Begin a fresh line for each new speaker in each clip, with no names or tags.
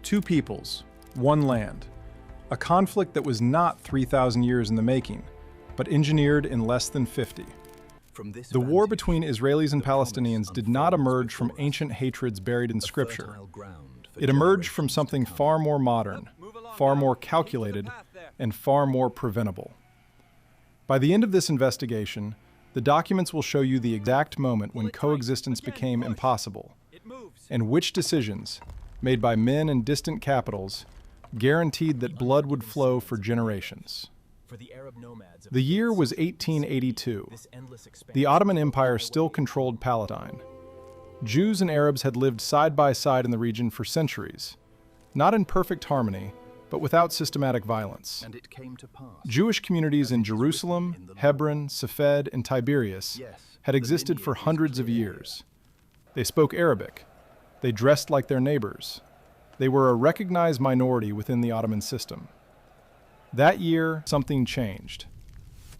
Two peoples, one land. A conflict that was not 3,000 years in the making, but engineered in less than 50. The war between Israelis and Palestinians did not emerge from ancient hatreds buried in Scripture. It emerged from something far more modern, far more calculated, and far more preventable. By the end of this investigation, the documents will show you the exact moment when coexistence became impossible, and which decisions, made by men in distant capitals, guaranteed that blood would flow for generations. The year was 1882. The Ottoman Empire still controlled Palestine. Jews and Arabs had lived side by side in the region for centuries, not in perfect harmony, but without systematic violence. Jewish communities in Jerusalem, Hebron, Safed, and Tiberias had existed for hundreds of years. They spoke Arabic. They dressed like their neighbors. They were a recognized minority within the Ottoman system. That year, something changed.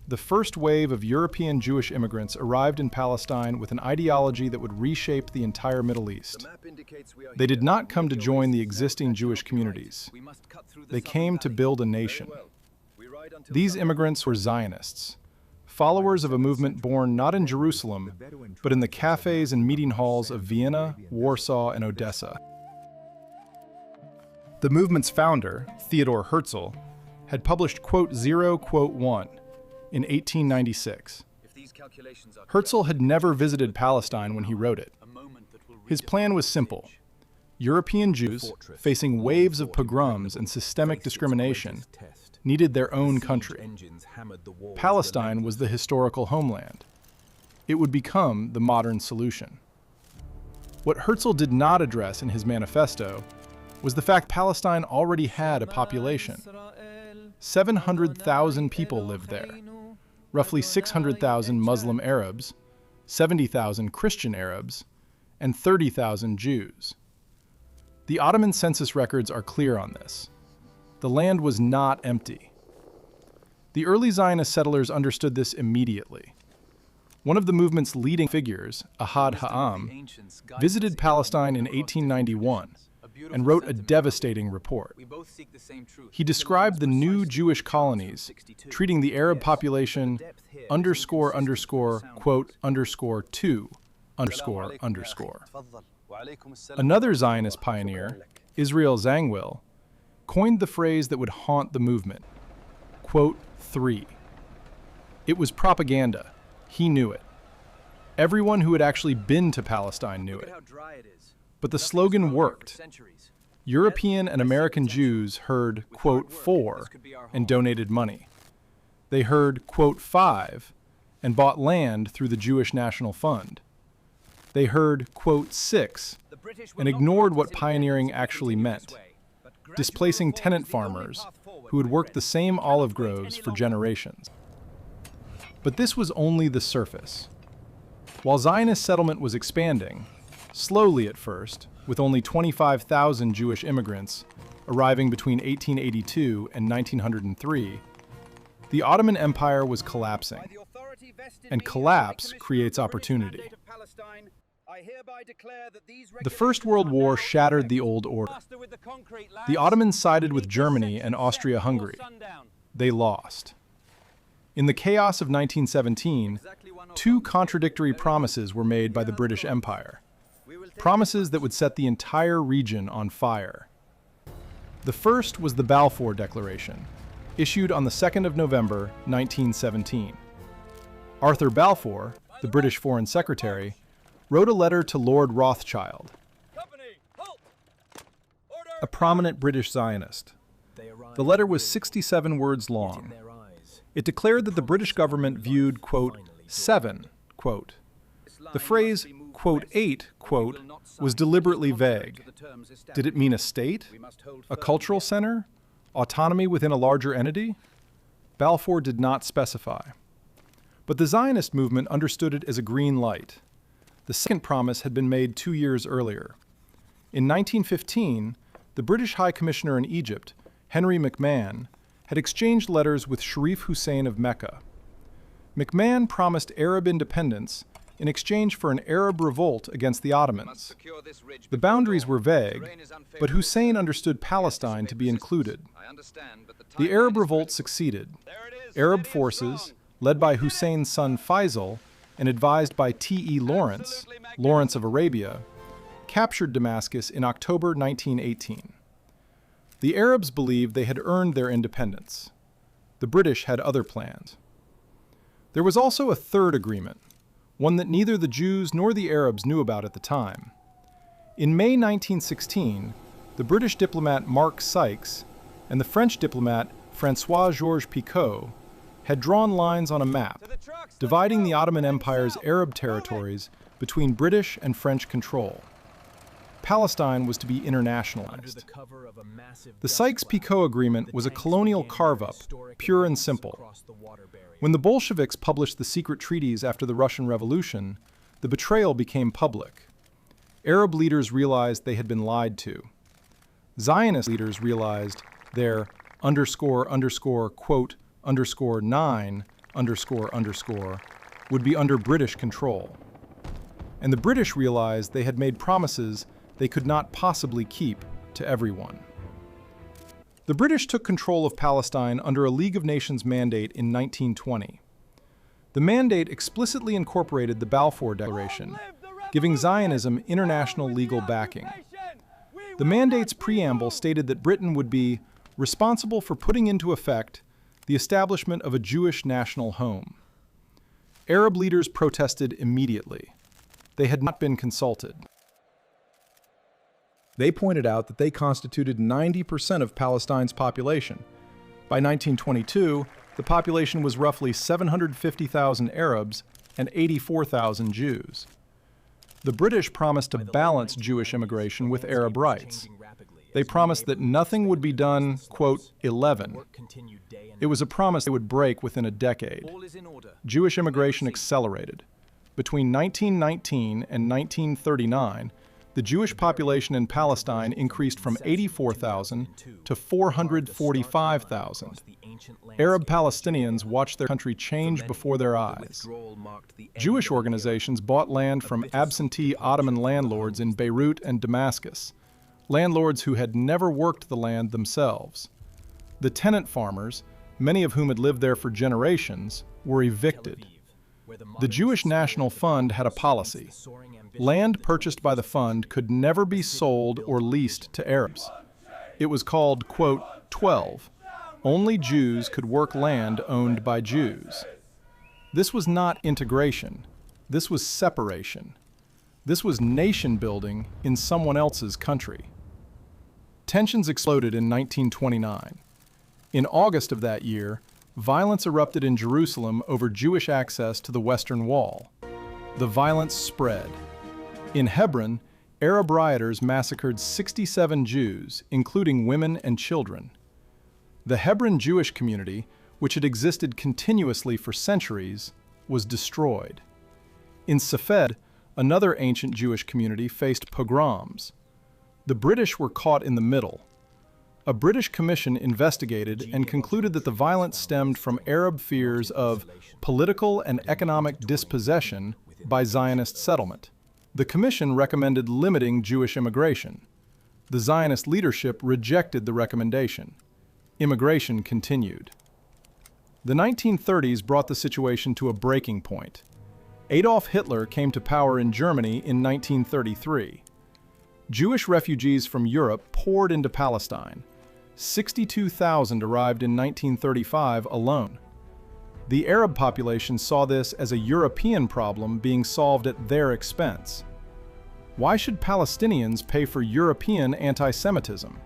The first wave of European Jewish immigrants arrived in Palestine with an ideology that would reshape the entire Middle East. They did not come to join the existing Jewish communities. They came to build a nation. These immigrants were Zionists, followers of a movement born not in Jerusalem, but in the cafes and meeting halls of Vienna, Warsaw, and Odessa. The movement's founder, Theodor Herzl, had published Quote 0, Quote 1 in 1896. Herzl had never visited Palestine when he wrote it. His plan was simple. European Jews, facing waves of pogroms and systemic discrimination, needed their own country. Palestine was the historical homeland. It would become the modern solution. What Herzl did not address in his manifesto was the fact Palestine already had a population. 700,000 people lived there, roughly 600,000 Muslim Arabs, 70,000 Christian Arabs, and 30,000 Jews. The Ottoman census records are clear on this. The land was not empty. The early Zionist settlers understood this immediately. One of the movement's leading figures, Ahad Ha'am, visited Palestine in 1891 and wrote a devastating report. He described the new Jewish colonies treating the Arab population __2___. Another Zionist pioneer, Israel Zangwill, coined the phrase that would haunt the movement, Quote 3. It was propaganda. He knew it. Everyone who had actually been to Palestine knew it. But the slogan worked. European and American Jews heard, Quote 4, and donated money. They heard, Quote 5, and bought land through the Jewish National Fund. They heard, Quote 6, and ignored what pioneering actually meant, displacing tenant farmers who had worked the same olive groves for generations. But this was only the surface. While Zionist settlement was expanding, slowly at first, with only 25,000 Jewish immigrants arriving between 1882 and 1903, the Ottoman Empire was collapsing. And collapse creates opportunity. The First World War shattered the old order. The Ottomans sided with Germany and Austria-Hungary. They lost. In the chaos of 1917, two contradictory promises were made by the British Empire. Promises that would set the entire region on fire. The first was the Balfour Declaration, issued on the 2nd of November, 1917. Arthur Balfour, the British Foreign Secretary, wrote a letter to Lord Rothschild, a prominent British Zionist. The letter was 67 words long. It declared that the British government viewed, Quote, 7, quote. The phrase, Quote 8, quote, was deliberately vague. Did it mean a state? A cultural center? Autonomy within a larger entity? Balfour did not specify. But the Zionist movement understood it as a green light. The second promise had been made 2 years earlier. In 1915, the British High Commissioner in Egypt, Henry McMahon, had exchanged letters with Sharif Hussein of Mecca. McMahon promised Arab independence in exchange for an Arab revolt against the Ottomans. The boundaries were vague, but Hussein understood Palestine to be included. The Arab revolt succeeded. Arab forces, led by Hussein's son Faisal and advised by T.E. Lawrence, Lawrence of Arabia, captured Damascus in October 1918. The Arabs believed they had earned their independence. The British had other plans. There was also a third agreement, one that neither the Jews nor the Arabs knew about at the time. In May 1916, the British diplomat Mark Sykes and the French diplomat François-Georges Picot had drawn lines on a map, dividing the Ottoman Empire's Arab territories between British and French control. Palestine was to be internationalized. The Sykes-Picot Agreement was a colonial carve-up, pure and simple. When the Bolsheviks published the secret treaties after the Russian Revolution, the betrayal became public. Arab leaders realized they had been lied to. Zionist leaders realized their quote, _9___ would be under British control. And the British realized they had made promises they could not possibly keep to everyone. The British took control of Palestine under a League of Nations mandate in 1920. The mandate explicitly incorporated the Balfour Declaration, giving Zionism international legal backing. The mandate's preamble stated that Britain would be responsible for putting into effect the establishment of a Jewish national home. Arab leaders protested immediately. They had not been consulted. They pointed out that they constituted 90% of Palestine's population. By 1922, the population was roughly 750,000 Arabs and 84,000 Jews. The British promised to balance Jewish immigration with Arab rights. They promised that nothing would be done, quote, 11. It was a promise they would break within a decade. Jewish immigration accelerated. Between 1919 and 1939, the Jewish population in Palestine increased from 84,000 to 445,000. Arab Palestinians watched their country change before their eyes. Jewish organizations bought land from absentee Ottoman landlords in Beirut and Damascus, landlords who had never worked the land themselves. The tenant farmers, many of whom had lived there for generations, were evicted. The Jewish National Fund had a policy. Land purchased by the fund could never be sold or leased to Arabs. It was called, quote, 12. Only Jews could work land owned by Jews. This was not integration. This was separation. This was nation building in someone else's country. Tensions exploded in 1929. In August of that year, violence erupted in Jerusalem over Jewish access to the Western Wall. The violence spread. In Hebron, Arab rioters massacred 67 Jews, including women and children. The Hebron Jewish community, which had existed continuously for centuries, was destroyed. In Safed, another ancient Jewish community faced pogroms. The British were caught in the middle. A British commission investigated and concluded that the violence stemmed from Arab fears of political and economic dispossession by Zionist settlement. The commission recommended limiting Jewish immigration. The Zionist leadership rejected the recommendation. Immigration continued. The 1930s brought the situation to a breaking point. Adolf Hitler came to power in Germany in 1933. Jewish refugees from Europe poured into Palestine. 62,000 arrived in 1935 alone. The Arab population saw this as a European problem being solved at their expense. Why should Palestinians pay for European anti-Semitism?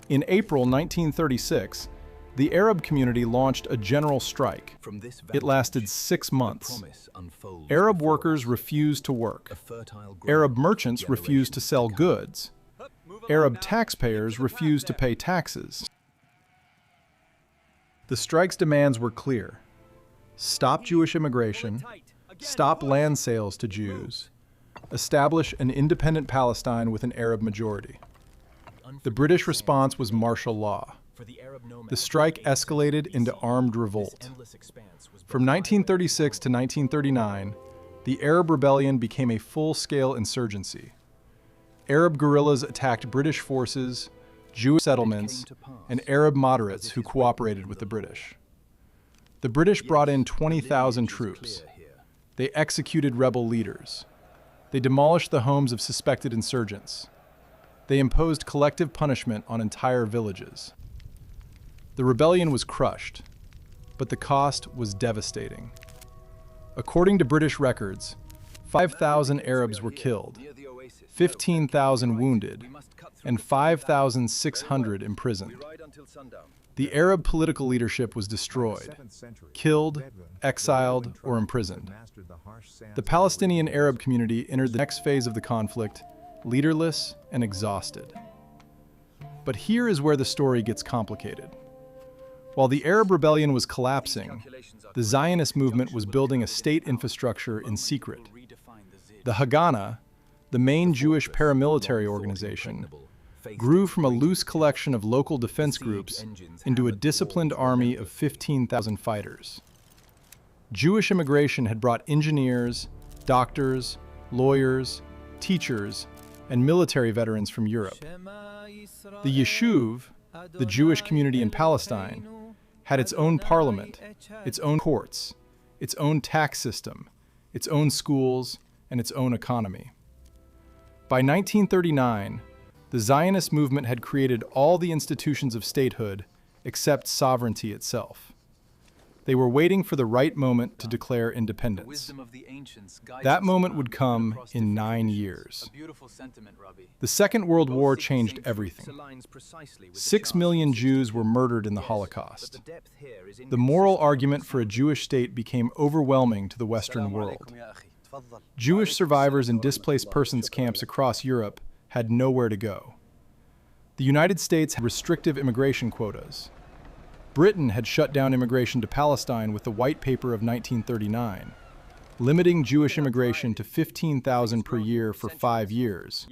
In April 1936, the Arab community launched a general strike. It lasted 6 months. Arab workers refused to work. Arab merchants refused to sell goods. Arab taxpayers refused to pay taxes. The strike's demands were clear. Stop Jewish immigration, stop land sales to Jews, establish an independent Palestine with an Arab majority. The British response was martial law. The strike escalated into armed revolt. From 1936 to 1939, the Arab Rebellion became a full-scale insurgency. Arab guerrillas attacked British forces, Jewish settlements, and Arab moderates who cooperated with the British. The British brought in 20,000 troops. They executed rebel leaders. They demolished the homes of suspected insurgents. They imposed collective punishment on entire villages. The rebellion was crushed, but the cost was devastating. According to British records, 5,000 Arabs were killed, 15,000 wounded, and 5,600 imprisoned. The Arab political leadership was destroyed, killed, exiled, or imprisoned. The Palestinian Arab community entered the next phase of the conflict, leaderless and exhausted. But here is where the story gets complicated. While the Arab rebellion was collapsing, the Zionist movement was building a state infrastructure in secret. The Haganah, the main Jewish paramilitary organization, grew from a loose collection of local defense groups into a disciplined army of 15,000 fighters. Jewish immigration had brought engineers, doctors, lawyers, teachers, and military veterans from Europe. The Yishuv, the Jewish community in Palestine, had its own parliament, its own courts, its own tax system, its own schools, and its own economy. By 1939, the Zionist movement had created all the institutions of statehood except sovereignty itself. They were waiting for the right moment to declare independence. That moment would come in 9 years. The Second World War changed everything. 6 million Jews were murdered in the Holocaust. The moral argument for a Jewish state became overwhelming to the Western world. Jewish survivors in displaced persons camps across Europe had nowhere to go. The United States had restrictive immigration quotas. Britain had shut down immigration to Palestine with the White Paper of 1939, limiting Jewish immigration to 15,000 per year for 5 years,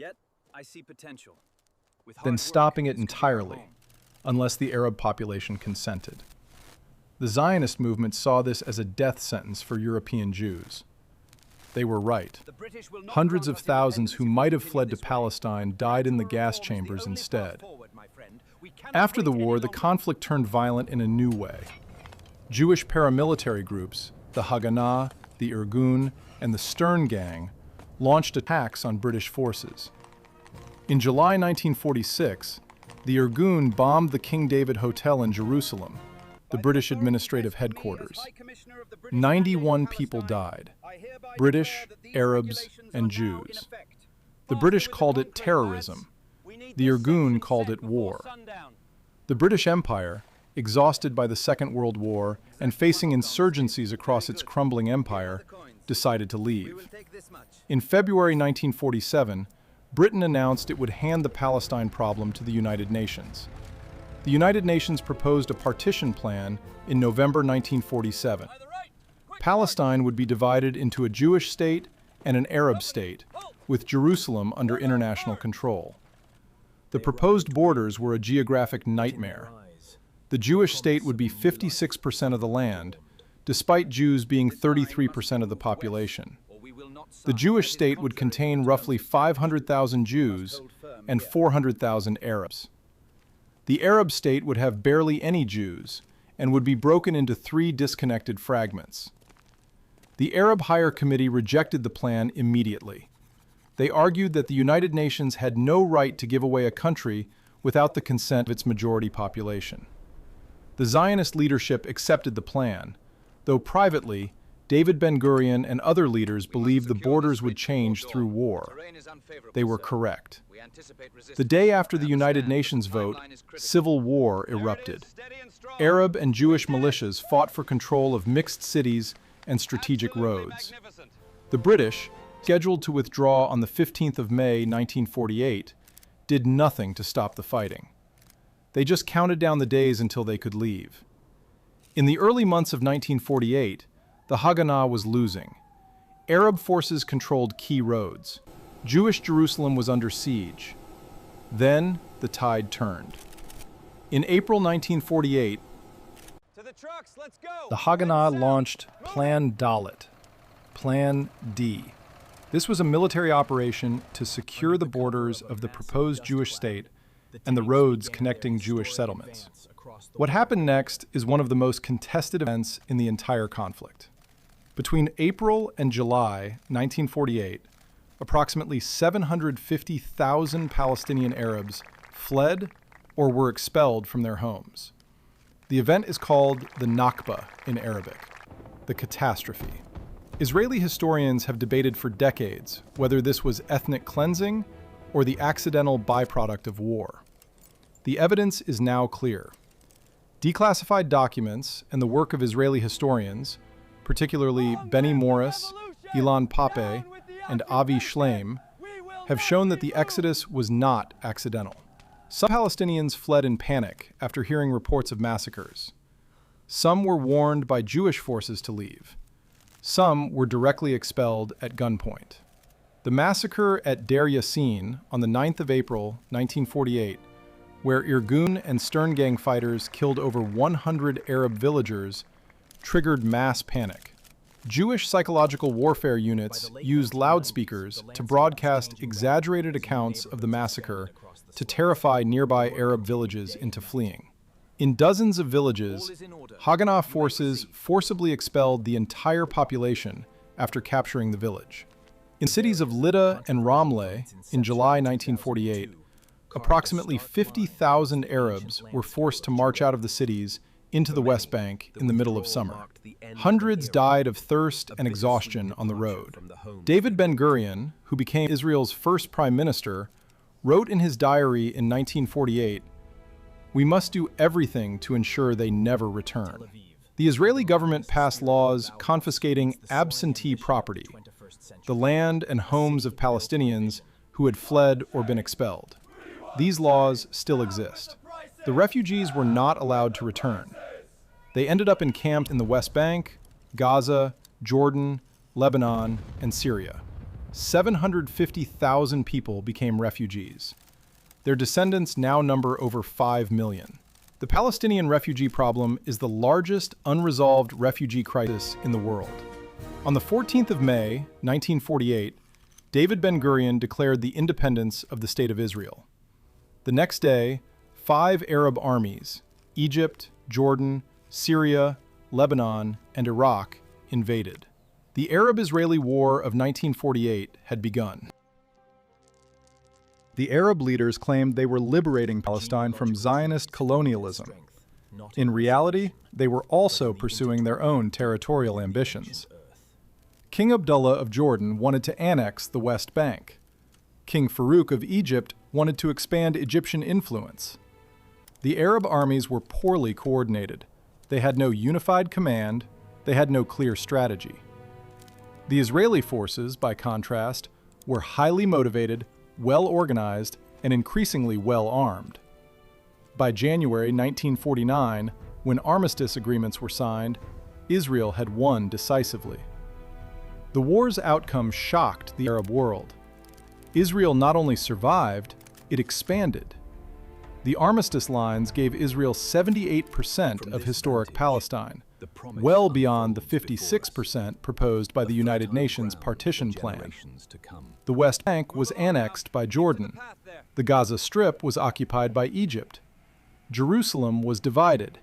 then stopping it entirely, unless the Arab population consented. The Zionist movement saw this as a death sentence for European Jews. They were right. Hundreds of thousands who might have fled to Palestine died in the gas chambers instead. After the war, the conflict turned violent in a new way. Jewish paramilitary groups, the Haganah, the Irgun, and the Stern Gang, launched attacks on British forces. In July 1946, the Irgun bombed the King David Hotel in Jerusalem, the British administrative headquarters. 91 people died, British, Arabs, and Jews. The British called it terrorism. The Irgun called it war. The British Empire, exhausted by the Second World War and facing insurgencies across its crumbling empire, decided to leave. In February 1947, Britain announced it would hand the Palestine problem to the United Nations. The United Nations proposed a partition plan in November 1947. Palestine would be divided into a Jewish state and an Arab state, with Jerusalem under international control. The proposed borders were a geographic nightmare. The Jewish state would be 56% of the land, despite Jews being 33% of the population. The Jewish state would contain roughly 500,000 Jews and 400,000 Arabs. The Arab state would have barely any Jews and would be broken into 3 disconnected fragments. The Arab Higher Committee rejected the plan immediately. They argued that the United Nations had no right to give away a country without the consent of its majority population. The Zionist leadership accepted the plan, though privately, David Ben-Gurion and other leaders believed the borders would change through war. They were correct. The day after the United Nations vote, civil war erupted. Arab and Jewish militias fought for control of mixed cities and strategic roads. The British, scheduled to withdraw on the 15th of May 1948, did nothing to stop the fighting. They just counted down the days until they could leave. In the early months of 1948, the Haganah was losing. Arab forces controlled key roads. Jewish Jerusalem was under siege. Then the tide turned. In April 1948, the Haganah launched Plan Dalet, Plan D. This was a military operation to secure the borders of the proposed Jewish state and the roads connecting Jewish settlements. What happened next is one of the most contested events in the entire conflict. Between April and July 1948, approximately 750,000 Palestinian Arabs fled or were expelled from their homes. The event is called the Nakba in Arabic, the catastrophe. Israeli historians have debated for decades whether this was ethnic cleansing or the accidental byproduct of war. The evidence is now clear. Declassified documents and the work of Israeli historians, particularly Benny Morris, Ilan Pape, and Avi Shleim, have shown that the exodus was not accidental. Some Palestinians fled in panic after hearing reports of massacres. Some were warned by Jewish forces to leave. Some were directly expelled at gunpoint. The massacre at Deir Yassin on the 9th of April, 1948, where Irgun and Stern Gang fighters killed over 100 Arab villagers, triggered mass panic. Jewish psychological warfare units used loudspeakers to broadcast exaggerated accounts of the massacre to terrify nearby Arab villages into fleeing. In dozens of villages, Haganah forces forcibly expelled the entire population after capturing the village. In cities of Lydda and Ramleh in July 1948, approximately 50,000 Arabs were forced to march out of the cities into the West Bank in the middle of summer. Hundreds died of thirst and exhaustion on the road. David Ben-Gurion, who became Israel's first prime minister, wrote in his diary in 1948, "We must do everything to ensure they never return." The Israeli government passed laws confiscating absentee property, the land and homes of Palestinians who had fled or been expelled. These laws still exist. The refugees were not allowed to return. They ended up encamped in the West Bank, Gaza, Jordan, Lebanon, and Syria. 750,000 people became refugees. Their descendants now number over 5 million. The Palestinian refugee problem is the largest unresolved refugee crisis in the world. On the 14th of May, 1948, David Ben-Gurion declared the independence of the State of Israel. The next day, 5 Arab armies, Egypt, Jordan, Syria, Lebanon, and Iraq, invaded. The Arab-Israeli War of 1948 had begun. The Arab leaders claimed they were liberating Palestine from Zionist colonialism. In reality, they were also pursuing their own territorial ambitions. King Abdullah of Jordan wanted to annex the West Bank. King Farouk of Egypt wanted to expand Egyptian influence. The Arab armies were poorly coordinated. They had no unified command. They had no clear strategy. The Israeli forces, by contrast, were highly motivated, well-organized, and increasingly well-armed. By January 1949, when armistice agreements were signed, Israel had won decisively. The war's outcome shocked the Arab world. Israel not only survived, it expanded. The armistice lines gave Israel 78% of historic Palestine, well beyond the 56% proposed by the United Nations partition plan. The West Bank was annexed by Jordan. The Gaza Strip was occupied by Egypt. Jerusalem was divided.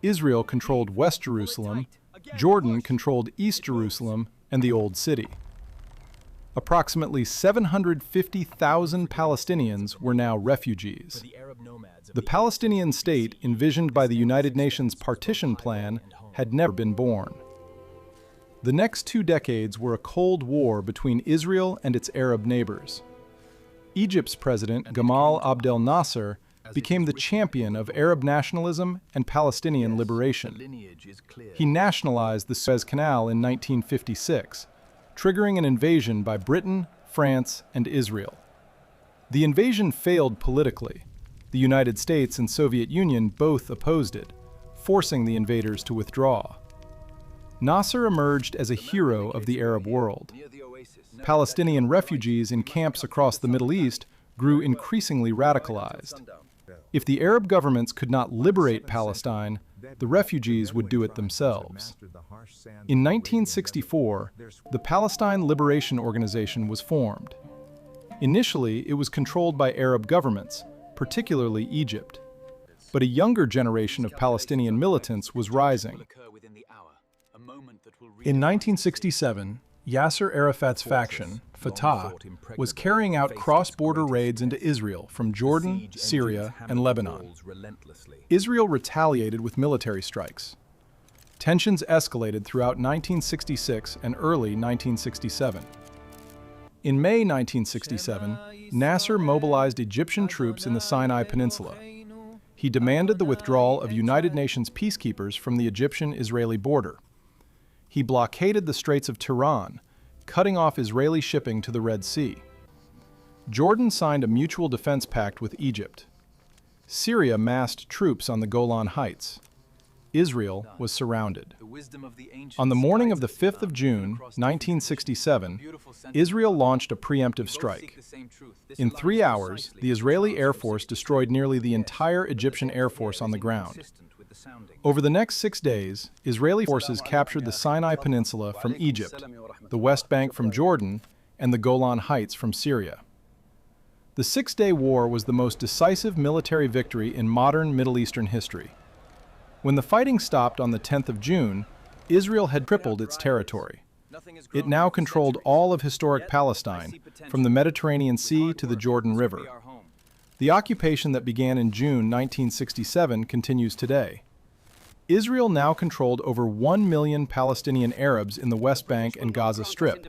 Israel controlled West Jerusalem, Jordan controlled East Jerusalem and the Old City. Approximately 750,000 Palestinians were now refugees. The Palestinian state envisioned by the United Nations partition plan had never been born. The next 2 decades were a cold war between Israel and its Arab neighbors. Egypt's president, Gamal Abdel Nasser, became the champion of Arab nationalism and Palestinian liberation. He nationalized the Suez Canal in 1956, triggering an invasion by Britain, France, and Israel. The invasion failed politically. The United States and Soviet Union both opposed it, forcing the invaders to withdraw. Nasser emerged as a hero of the Arab world. Palestinian refugees in camps across the Middle East grew increasingly radicalized. If the Arab governments could not liberate Palestine, The refugees would do it themselves. In 1964, the Palestine Liberation Organization was formed. Initially, it was controlled by Arab governments, particularly Egypt. But a younger generation of Palestinian militants was rising. In 1967, Yasser Arafat's faction, Fatah, was carrying out cross-border raids into Israel from Jordan, Syria, and Lebanon. Israel retaliated with military strikes. Tensions escalated throughout 1966 and early 1967. In May 1967, Nasser mobilized Egyptian troops in the Sinai Peninsula. He demanded the withdrawal of United Nations peacekeepers from the Egyptian-Israeli border. He blockaded the Straits of Tiran, cutting off Israeli shipping to the Red Sea. Jordan signed a mutual defense pact with Egypt. Syria massed troops on the Golan Heights. Israel was surrounded. On the morning of the 5th of June, 1967, Israel launched a preemptive strike. In 3 hours, the Israeli Air Force destroyed nearly the entire Egyptian Air Force on the ground. Over the next 6 days, Israeli forces captured the Sinai Peninsula from Egypt, the West Bank from Jordan, and the Golan Heights from Syria. The Six-Day War was the most decisive military victory in modern Middle Eastern history. When the fighting stopped on the 10th of June, Israel had tripled its territory. It now controlled all of historic Palestine, from the Mediterranean Sea to the Jordan River. The occupation that began in June 1967 continues today. Israel now controlled over 1 million Palestinian Arabs in the West Bank and Gaza Strip,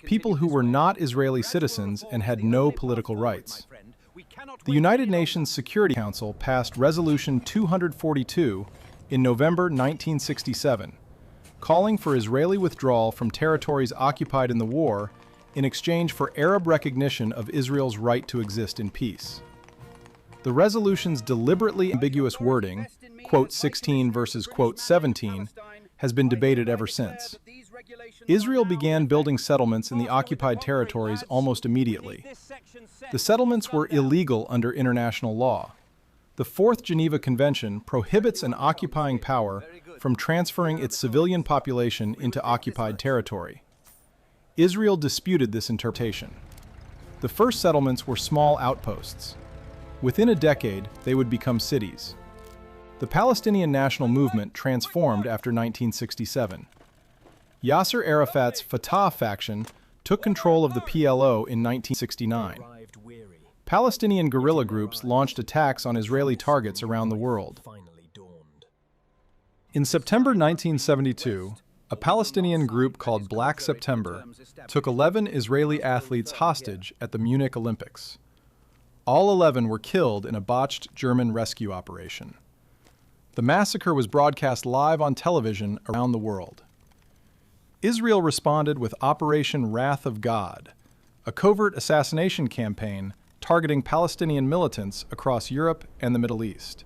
people who were not Israeli citizens and had no political rights. The United Nations Security Council passed Resolution 242 in November 1967, calling for Israeli withdrawal from territories occupied in the war in exchange for Arab recognition of Israel's right to exist in peace. The resolution's deliberately ambiguous wording, quote 16 versus quote 17, has been debated ever since. Israel began building settlements in the occupied territories almost immediately. The settlements were illegal under international law. The Fourth Geneva Convention prohibits an occupying power from transferring its civilian population into occupied territory. Israel disputed this interpretation. The first settlements were small outposts. Within a decade, they would become cities. The Palestinian national movement transformed after 1967. Yasser Arafat's Fatah faction took control of the PLO in 1969. Palestinian guerrilla groups launched attacks on Israeli targets around the world. In September 1972, a Palestinian group called Black September took 11 Israeli athletes hostage at the Munich Olympics. All 11 were killed in a botched German rescue operation. The massacre was broadcast live on television around the world. Israel responded with Operation Wrath of God, a covert assassination campaign targeting Palestinian militants across Europe and the Middle East.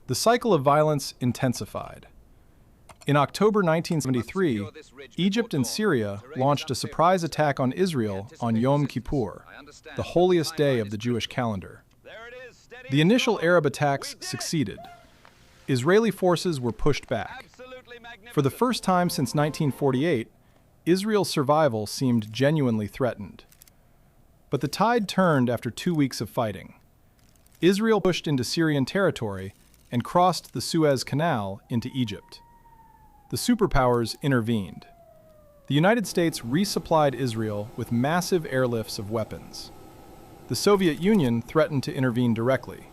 The cycle of violence intensified. In October 1973, Egypt and Syria launched a surprise attack on Israel on Yom Kippur, the holiest day of the Jewish calendar. The initial Arab attacks succeeded. Israeli forces were pushed back. For the first time since 1948, Israel's survival seemed genuinely threatened. But the tide turned after 2 weeks of fighting. Israel pushed into Syrian territory and crossed the Suez Canal into Egypt. The superpowers intervened. The United States resupplied Israel with massive airlifts of weapons. The Soviet Union threatened to intervene directly.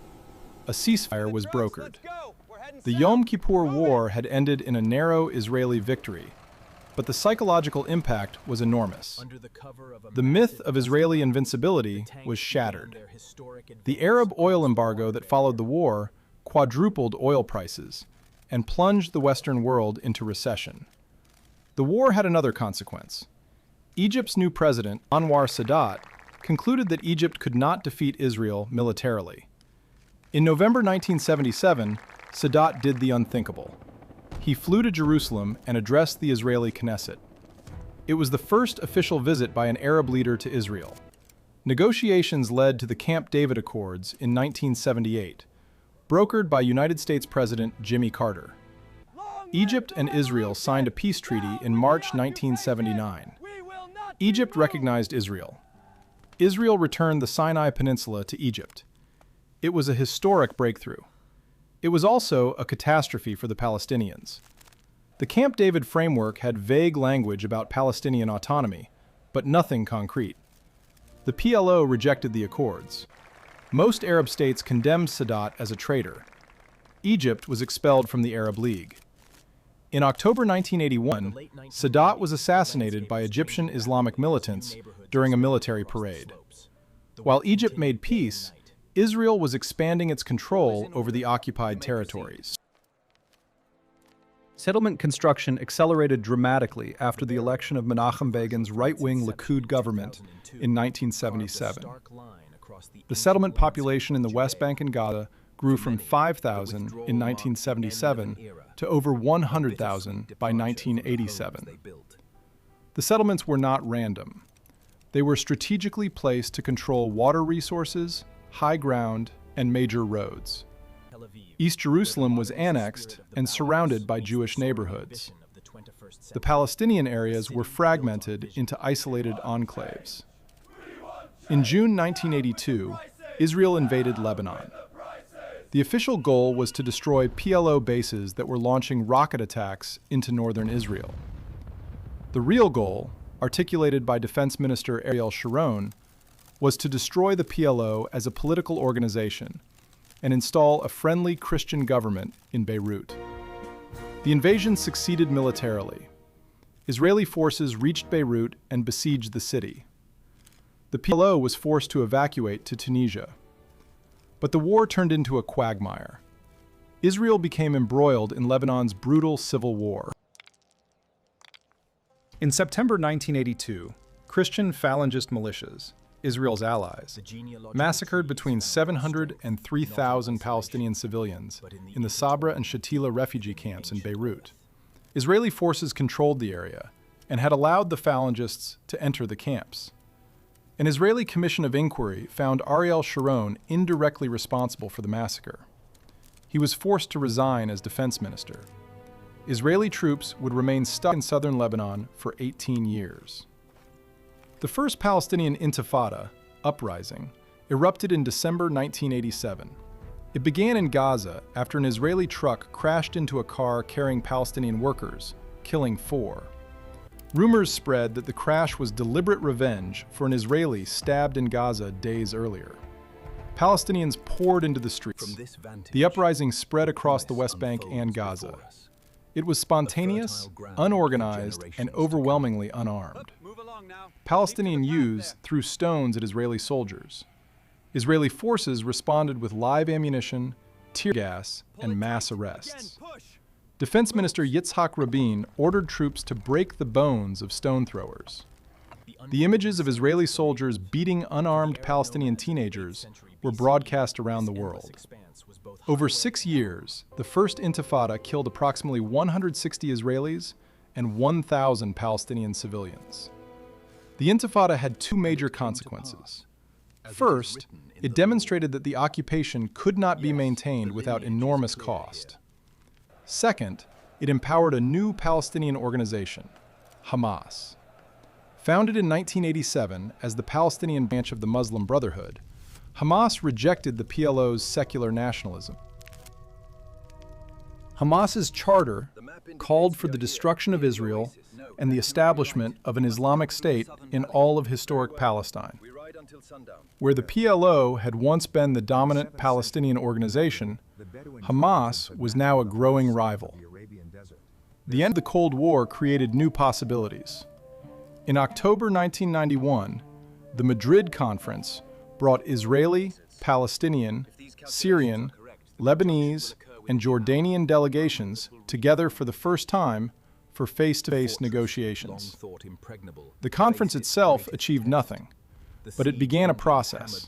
A ceasefire was brokered. The Yom Kippur War had ended in a narrow Israeli victory, but the psychological impact was enormous. The myth of Israeli invincibility was shattered. The Arab oil embargo that followed the war quadrupled oil prices and plunged the Western world into recession. The war had another consequence. Egypt's new president, Anwar Sadat, concluded that Egypt could not defeat Israel militarily. In November 1977, Sadat did the unthinkable. He flew to Jerusalem and addressed the Israeli Knesset. It was the first official visit by an Arab leader to Israel. Negotiations led to the Camp David Accords in 1978, brokered by United States President Jimmy Carter. Egypt and Israel signed a peace treaty in March 1979. Egypt recognized Israel. Israel returned the Sinai Peninsula to Egypt. It was a historic breakthrough. It was also a catastrophe for the Palestinians. The Camp David framework had vague language about Palestinian autonomy, but nothing concrete. The PLO rejected the accords. Most Arab states condemned Sadat as a traitor. Egypt was expelled from the Arab League. In October 1981, Sadat was assassinated by Egyptian Islamic militants during a military parade. While Egypt made peace, Israel was expanding its control over the occupied territories. Settlement construction accelerated dramatically after the election of Menachem Begin's right-wing Likud government in 1977. The settlement population in the West Bank and Gaza grew from 5,000 in 1977 to over 100,000 by 1987. The settlements were not random. They were strategically placed to control water resources, high ground, and major roads. East Jerusalem was annexed and surrounded by Jewish neighborhoods. The Palestinian areas were fragmented into isolated enclaves. In June 1982, Israel invaded Lebanon. The official goal was to destroy PLO bases that were launching rocket attacks into northern Israel. The real goal, articulated by Defense Minister Ariel Sharon, was to destroy the PLO as a political organization and install a friendly Christian government in Beirut. The invasion succeeded militarily. Israeli forces reached Beirut and besieged the city. The PLO was forced to evacuate to Tunisia. But the war turned into a quagmire. Israel became embroiled in Lebanon's brutal civil war. In September 1982, Christian Falangist militias, Israel's allies, massacred between 700 and 3,000 Palestinian civilians in the Sabra and Shatila refugee camps in Beirut. Israeli forces controlled the area and had allowed the Falangists to enter the camps. An Israeli commission of inquiry found Ariel Sharon indirectly responsible for the massacre. He was forced to resign as defense minister. Israeli troops would remain stuck in southern Lebanon for 18 years. The first Palestinian Intifada, uprising, erupted in December 1987. It began in Gaza after an Israeli truck crashed into a car carrying Palestinian workers, killing 4. Rumors spread that the crash was deliberate revenge for an Israeli stabbed in Gaza days earlier. Palestinians poured into the streets. The uprising spread across the West Bank and Gaza. It was spontaneous, unorganized, and overwhelmingly unarmed. Palestinian youths threw stones at Israeli soldiers. Israeli forces responded with live ammunition, tear gas, and mass arrests. Defense Minister Yitzhak Rabin ordered troops to break the bones of stone throwers. The images of Israeli soldiers beating unarmed Palestinian teenagers were broadcast around the world. Over 6 years, the First Intifada killed approximately 160 Israelis and 1,000 Palestinian civilians. The Intifada had 2 major consequences. First, it demonstrated that the occupation could not be maintained without enormous cost. Second, it empowered a new Palestinian organization, Hamas. Founded in 1987 as the Palestinian branch of the Muslim Brotherhood, Hamas rejected the PLO's secular nationalism. Hamas's charter called for the destruction of Israel and the establishment of an Islamic state in all of historic Palestine. Where the PLO had once been the dominant Palestinian organization, Hamas was now a growing rival. The end of the Cold War created new possibilities. In October 1991, the Madrid Conference brought Israeli, Palestinian, Syrian, Lebanese, and Jordanian delegations together for the first time for face-to-face negotiations. The conference itself achieved nothing, but it began a process.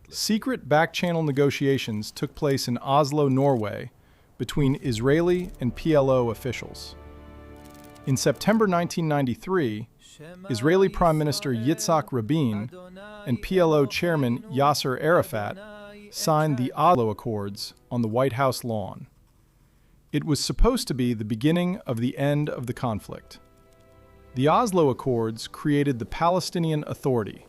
Secret back-channel negotiations took place in Oslo, Norway, between Israeli and PLO officials. In September 1993, Israeli Prime Minister Yitzhak Rabin and PLO Chairman Yasser Arafat signed the Oslo Accords on the White House lawn. It was supposed to be the beginning of the end of the conflict. The Oslo Accords created the Palestinian Authority,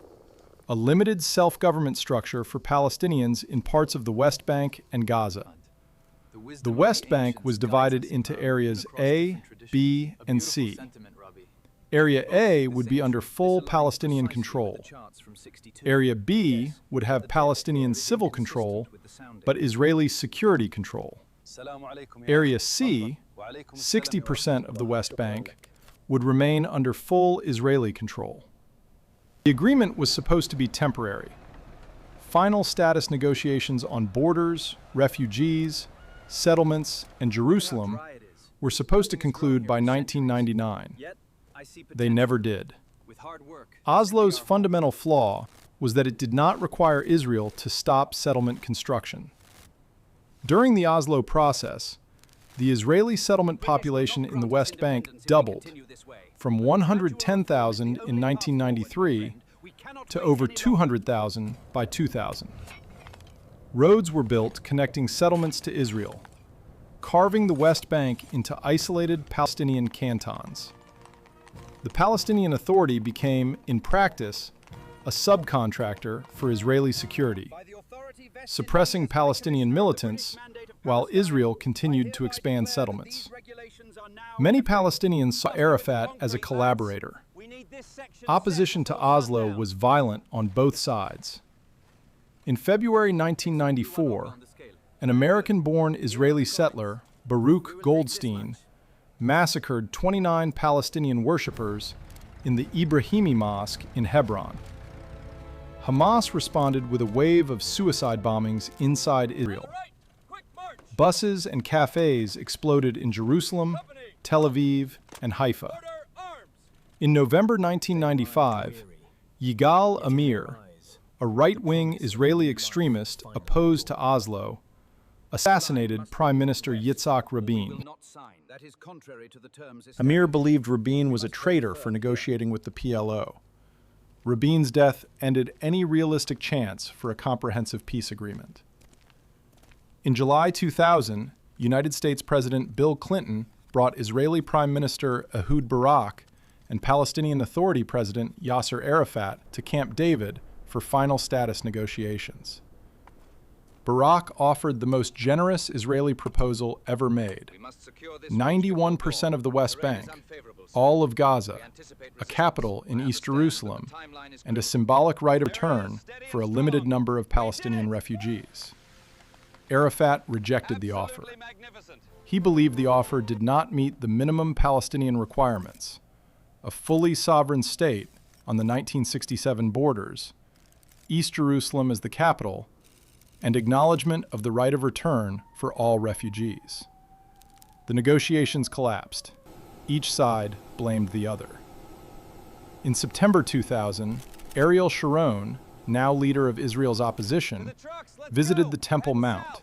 a limited self-government structure for Palestinians in parts of the West Bank and Gaza. The West Bank was divided into areas A, B, and C. Area A would be under full Palestinian control. Area B would have Palestinian civil control, but Israeli security control. Area C, 60% of the West Bank, would remain under full Israeli control. The agreement was supposed to be temporary. Final status negotiations on borders, refugees, settlements, and Jerusalem were supposed to conclude by 1999. They never did. Oslo's fundamental flaw was that it did not require Israel to stop settlement construction. During the Oslo process, the Israeli settlement population in the West Bank doubled from 110,000 in 1993 to over 200,000 by 2000. Roads were built connecting settlements to Israel, carving the West Bank into isolated Palestinian cantons. The Palestinian Authority became, in practice, a subcontractor for Israeli security, suppressing Palestinian militants while Israel continued to expand settlements. Many Palestinians saw Arafat as a collaborator. Opposition to Oslo was violent on both sides. In February 1994, an American-born Israeli settler, Baruch Goldstein, massacred 29 Palestinian worshippers in the Ibrahimi Mosque in Hebron. Hamas responded with a wave of suicide bombings inside Israel. Buses and cafes exploded in Jerusalem, Tel Aviv, and Haifa. In November 1995, Yigal Amir, a right-wing Israeli extremist opposed to Oslo, assassinated Prime Minister Yitzhak Rabin. Amir believed Rabin was a traitor for negotiating with the PLO. Rabin's death ended any realistic chance for a comprehensive peace agreement. In July 2000, United States President Bill Clinton brought Israeli Prime Minister Ehud Barak and Palestinian Authority President Yasser Arafat to Camp David for final status negotiations. Barak offered the most generous Israeli proposal ever made: 91% of the West Bank, all of Gaza, a capital in East Jerusalem, and a symbolic right of return for a limited number of Palestinian refugees. Arafat rejected the offer. He believed the offer did not meet the minimum Palestinian requirements: a fully sovereign state on the 1967 borders, East Jerusalem as the capital, and acknowledgement of the right of return for all refugees. The negotiations collapsed. Each side blamed the other. In September 2000, Ariel Sharon, now leader of Israel's opposition, visited the Temple Mount,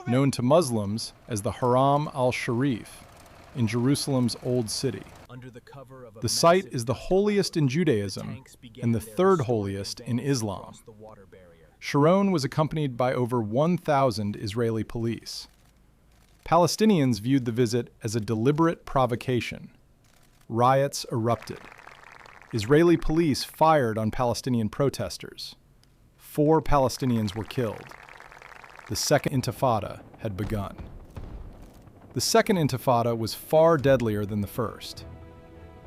known to Muslims as the Haram al-Sharif, in Jerusalem's Old City. The site is the holiest in Judaism and the third holiest in Islam. Sharon was accompanied by over 1,000 Israeli police. Palestinians viewed the visit as a deliberate provocation. Riots erupted. Israeli police fired on Palestinian protesters. 4 Palestinians were killed. The Second Intifada had begun. The Second Intifada was far deadlier than the first.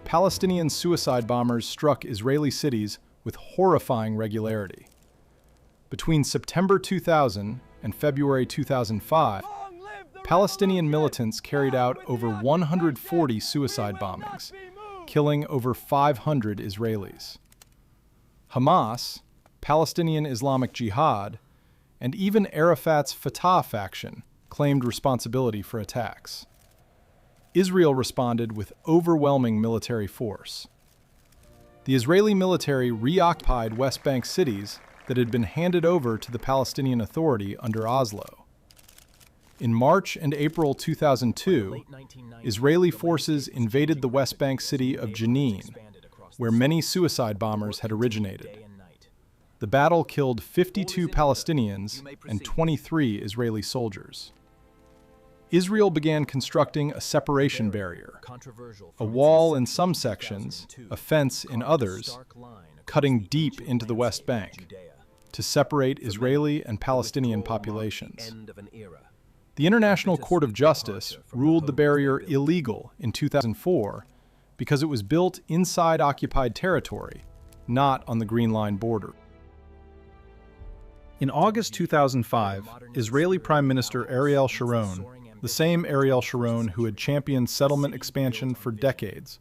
Palestinian suicide bombers struck Israeli cities with horrifying regularity. Between September 2000 and February 2005, Palestinian militants carried out over 140 suicide bombings, killing over 500 Israelis. Hamas, Palestinian Islamic Jihad, and even Arafat's Fatah faction claimed responsibility for attacks. Israel responded with overwhelming military force. The Israeli military reoccupied West Bank cities that had been handed over to the Palestinian Authority under Oslo. In March and April 2002, Israeli forces invaded the West Bank city of Jenin, where many suicide bombers had originated. The battle killed 52 Palestinians and 23 Israeli soldiers. Israel began constructing a separation barrier, a wall in some sections, a fence in others, cutting deep into the West Bank to separate Israeli and Palestinian populations. The International Court of Justice ruled the barrier illegal in 2004 because it was built inside occupied territory, not on the Green Line border. In August 2005, Israeli Prime Minister Ariel Sharon, the same Ariel Sharon who had championed settlement expansion for decades,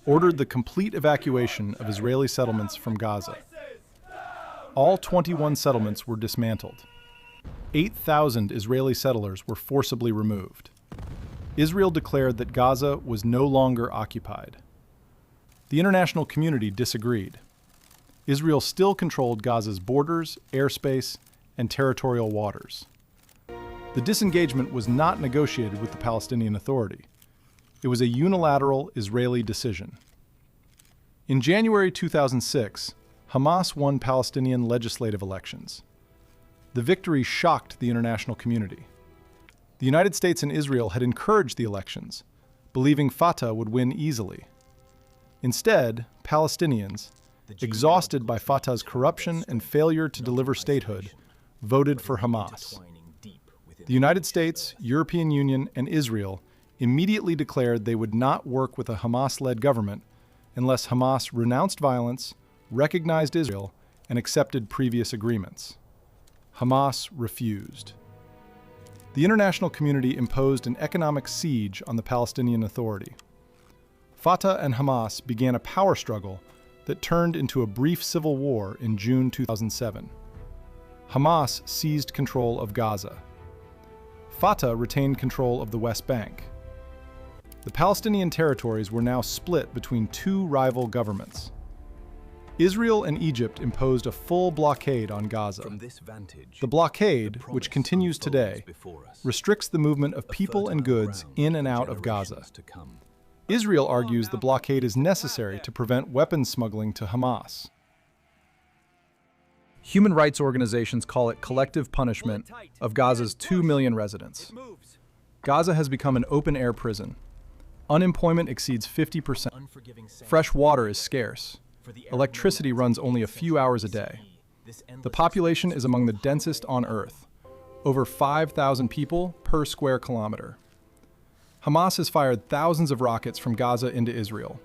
ordered the complete evacuation of Israeli settlements from Gaza. All 21 settlements were dismantled. 8,000 Israeli settlers were forcibly removed. Israel declared that Gaza was no longer occupied. The international community disagreed. Israel still controlled Gaza's borders, airspace, and territorial waters. The disengagement was not negotiated with the Palestinian Authority. It was a unilateral Israeli decision. In January 2006, Hamas won Palestinian legislative elections. The victory shocked the international community. The United States and Israel had encouraged the elections, believing Fatah would win easily. Instead, Palestinians, exhausted by Fatah's corruption and failure to deliver statehood, voted for Hamas. The United States, European Union, and Israel immediately declared they would not work with a Hamas-led government unless Hamas renounced violence, recognized Israel, and accepted previous agreements. Hamas refused. The international community imposed an economic siege on the Palestinian Authority. Fatah and Hamas began a power struggle that turned into a brief civil war in June 2007. Hamas seized control of Gaza. Fatah retained control of the West Bank. The Palestinian territories were now split between two rival governments. Israel and Egypt imposed a full blockade on Gaza. The blockade, which continues today, restricts the movement of people and goods in and out of Gaza. Israel argues the blockade is necessary to prevent weapons smuggling to Hamas. Human rights organizations call it collective punishment of Gaza's 2 million residents. Gaza has become an open-air prison. Unemployment exceeds 50%. Fresh water is scarce. Electricity runs only a few hours a day. The population is among the densest on Earth, over 5,000 people per square kilometer. Hamas has fired thousands of rockets from Gaza into Israel.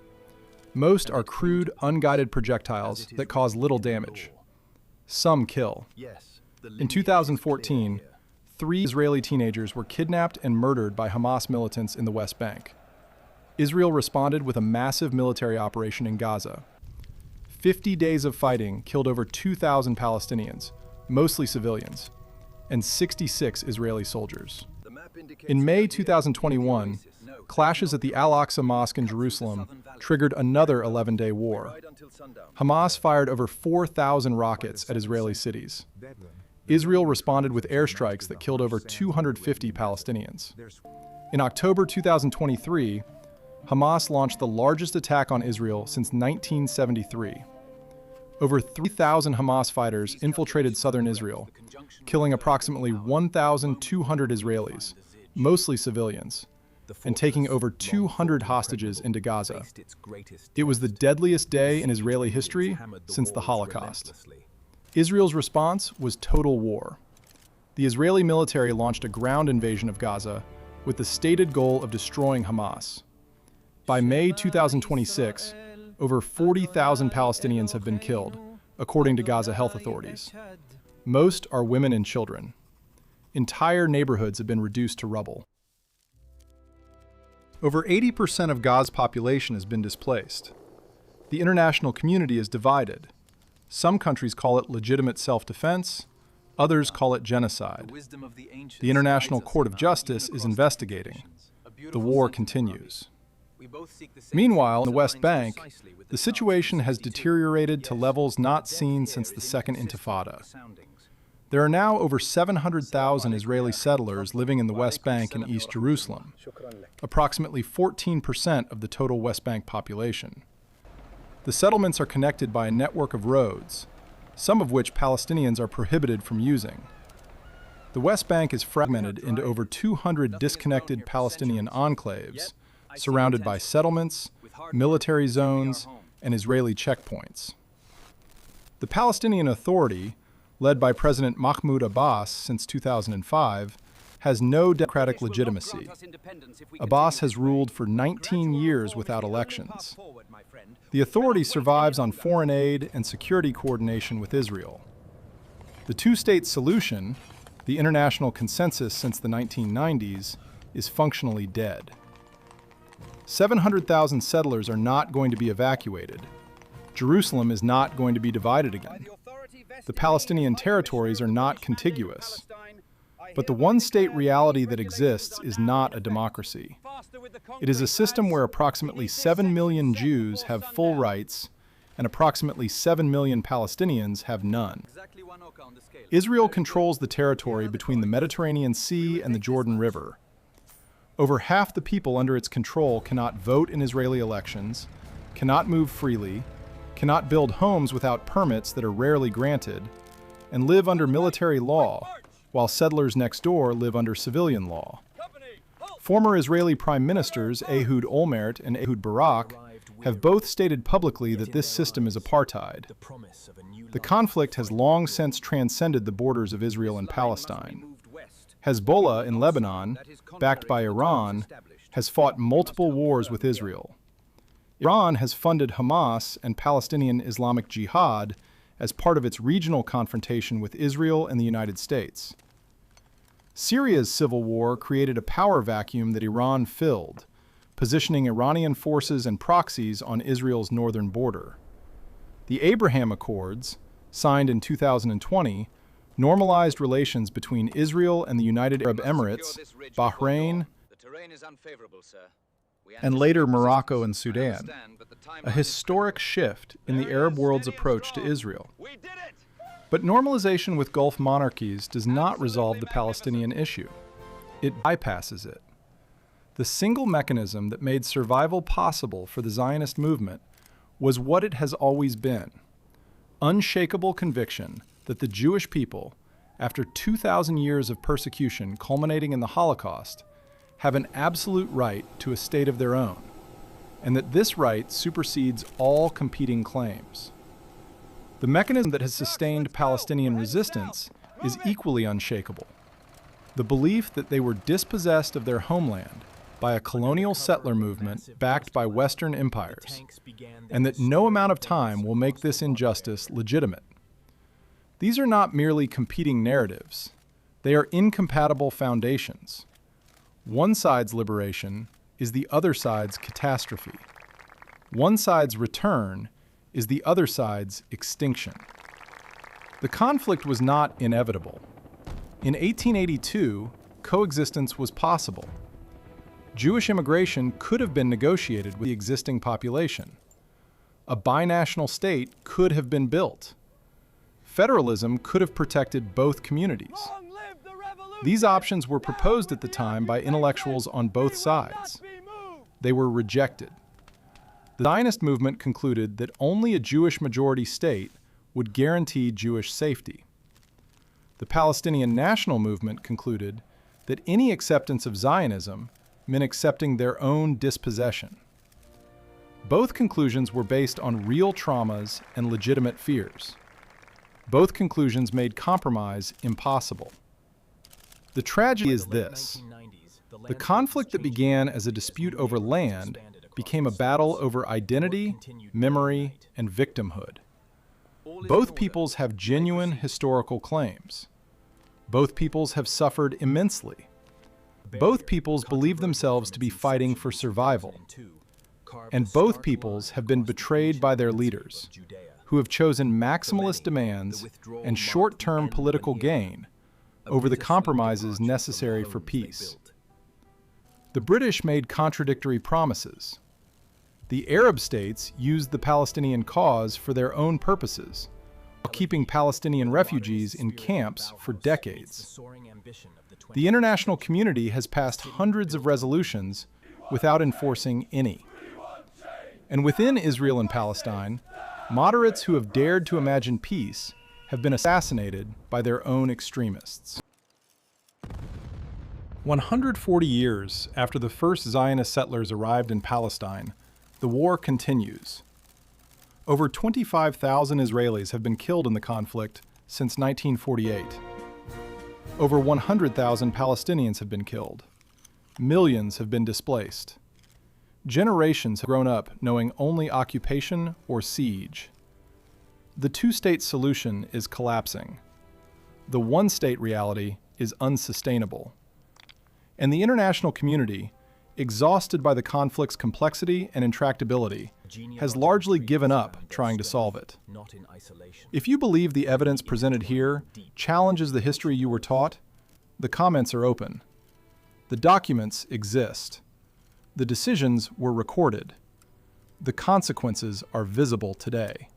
Most are crude, unguided projectiles that cause little damage. Some kill. In 2014, 3 Israeli teenagers were kidnapped and murdered by Hamas militants in the West Bank. Israel responded with a massive military operation in Gaza. 50 days of fighting killed over 2,000 Palestinians, mostly civilians, and 66 Israeli soldiers. In May 2021, clashes at the Al-Aqsa Mosque in Jerusalem triggered another 11-day war. Hamas fired over 4,000 rockets at Israeli cities. Israel responded with airstrikes that killed over 250 Palestinians. In October 2023, Hamas launched the largest attack on Israel since 1973. Over 3,000 Hamas fighters infiltrated southern Israel, killing approximately 1,200 Israelis, mostly civilians, and taking over 200 hostages into Gaza. It was the deadliest day in Israeli history since the Holocaust. Israel's response was total war. The Israeli military launched a ground invasion of Gaza with the stated goal of destroying Hamas. By May 2026, over 40,000 Palestinians have been killed, according to Gaza health authorities. Most are women and children. Entire neighborhoods have been reduced to rubble. Over 80% of Gaza's population has been displaced. The international community is divided. Some countries call it legitimate self-defense, others call it genocide. The International Court of Justice is investigating. The war continues. Meanwhile, in the West Bank, the situation has deteriorated to levels not seen since the Second Intifada. There are now over 700,000 Israeli settlers living in the West Bank and East Jerusalem, approximately 14% of the total West Bank population. The settlements are connected by a network of roads, some of which Palestinians are prohibited from using. The West Bank is fragmented into over 200 disconnected Palestinian enclaves, surrounded by settlements, military zones, and Israeli checkpoints. The Palestinian Authority, led by President Mahmoud Abbas since 2005, has no democratic legitimacy. Abbas has ruled for 19 years without elections. The authority survives on foreign aid and security coordination with Israel. The two-state solution, the international consensus since the 1990s, is functionally dead. 700,000 settlers are not going to be evacuated. Jerusalem is not going to be divided again. The Palestinian territories are not contiguous. But the one-state reality that exists is not a democracy. It is a system where approximately 7 million Jews have full rights and approximately 7 million Palestinians have none. Israel controls the territory between the Mediterranean Sea and the Jordan River. Over half the people under its control cannot vote in Israeli elections, cannot move freely, cannot build homes without permits that are rarely granted, and live under military law, while settlers next door live under civilian law. Former Israeli Prime Ministers Ehud Olmert and Ehud Barak have both stated publicly that this system is apartheid. The conflict has long since transcended the borders of Israel and Palestine. Hezbollah in Lebanon, backed by Iran, has fought multiple wars with Israel. Iran has funded Hamas and Palestinian Islamic Jihad as part of its regional confrontation with Israel and the United States. Syria's civil war created a power vacuum that Iran filled, positioning Iranian forces and proxies on Israel's northern border. The Abraham Accords, signed in 2020, normalized relations between Israel and the United Arab Emirates, Bahrain, and later Morocco and Sudan, a historic shift in the Arab world's approach to Israel. But normalization with Gulf monarchies does not resolve the Palestinian issue. It bypasses it. The single mechanism that made survival possible for the Zionist movement was what it has always been: unshakable conviction that the Jewish people, after 2,000 years of persecution culminating in the Holocaust, have an absolute right to a state of their own, and that this right supersedes all competing claims. The mechanism that has sustained Palestinian resistance is equally unshakable: the belief that they were dispossessed of their homeland by a colonial settler movement backed by Western empires, and that no amount of time will make this injustice legitimate. These are not merely competing narratives. They are incompatible foundations. One side's liberation is the other side's catastrophe. One side's return is the other side's extinction. The conflict was not inevitable. In 1882, coexistence was possible. Jewish immigration could have been negotiated with the existing population. A binational state could have been built. Federalism could have protected both communities. These options were proposed at the time by intellectuals on both sides. They were rejected. The Zionist movement concluded that only a Jewish majority state would guarantee Jewish safety. The Palestinian national movement concluded that any acceptance of Zionism meant accepting their own dispossession. Both conclusions were based on real traumas and legitimate fears. Both conclusions made compromise impossible. The tragedy is this: the conflict that began as a dispute over land became a battle over identity, memory, and victimhood. Both peoples have genuine historical claims. Both peoples have suffered immensely. Both peoples believe themselves to be fighting for survival. And both peoples have been betrayed by their leaders, who have chosen maximalist demands and short-term political gain over the compromises necessary for peace. The British made contradictory promises. The Arab states used the Palestinian cause for their own purposes, while keeping Palestinian refugees in camps for decades. The international community has passed hundreds of resolutions without enforcing any. And within Israel and Palestine, moderates who have dared to imagine peace have been assassinated by their own extremists. 140 years after the first Zionist settlers arrived in Palestine, the war continues. Over 25,000 Israelis have been killed in the conflict since 1948. Over 100,000 Palestinians have been killed. Millions have been displaced. Generations have grown up knowing only occupation or siege. The two-state solution is collapsing. The one-state reality is unsustainable. And the international community, exhausted by the conflict's complexity and intractability, has largely given up trying to solve it. If you believe the evidence presented here challenges the history you were taught, the comments are open. The documents exist. The decisions were recorded. The consequences are visible today.